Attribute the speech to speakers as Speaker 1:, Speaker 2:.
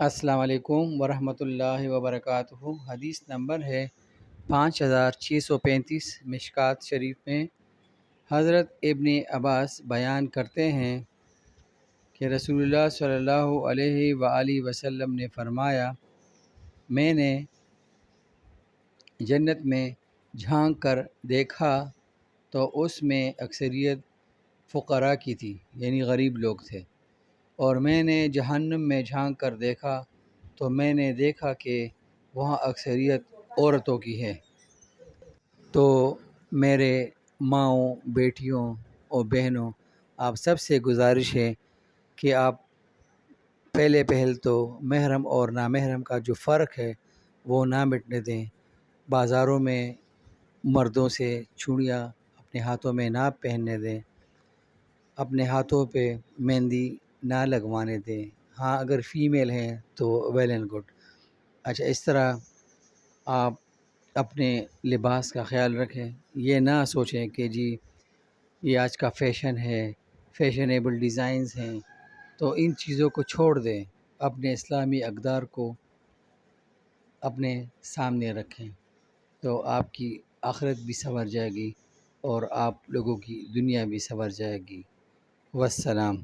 Speaker 1: السلام علیکم ورحمۃ اللہ وبرکاتہ۔ حدیث نمبر ہے 5635 مشکات شریف میں حضرت ابن عباس بیان کرتے ہیں کہ رسول اللہ صلی اللہ علیہ وآلہ وسلم نے فرمایا، میں نے جنت میں جھانک کر دیکھا تو اس میں اکثریت فقراء کی تھی، یعنی غریب لوگ تھے، اور میں نے جہنم میں جھانک کر دیکھا تو میں نے دیکھا کہ وہاں اکثریت عورتوں کی ہے۔ تو میرے ماؤں، بیٹیوں اور بہنوں، آپ سب سے گزارش ہے کہ آپ پہل تو محرم اور نامحرم کا جو فرق ہے وہ نہ مٹنے دیں۔ بازاروں میں مردوں سے چوڑیاں اپنے ہاتھوں میں نہ پہننے دیں، اپنے ہاتھوں پہ مہندی نہ لگوانے دیں۔ ہاں، اگر فیمیل ہیں تو ویل اینڈ گڈ۔ اچھا، اس طرح آپ اپنے لباس کا خیال رکھیں، یہ نہ سوچیں کہ جی یہ آج کا فیشن ہے، فیشنیبل ڈیزائنز ہیں، تو ان چیزوں کو چھوڑ دیں، اپنے اسلامی اقدار کو اپنے سامنے رکھیں، تو آپ کی آخرت بھی سنور جائے گی اور آپ لوگوں کی دنیا بھی سنور جائے گی۔ والسلام۔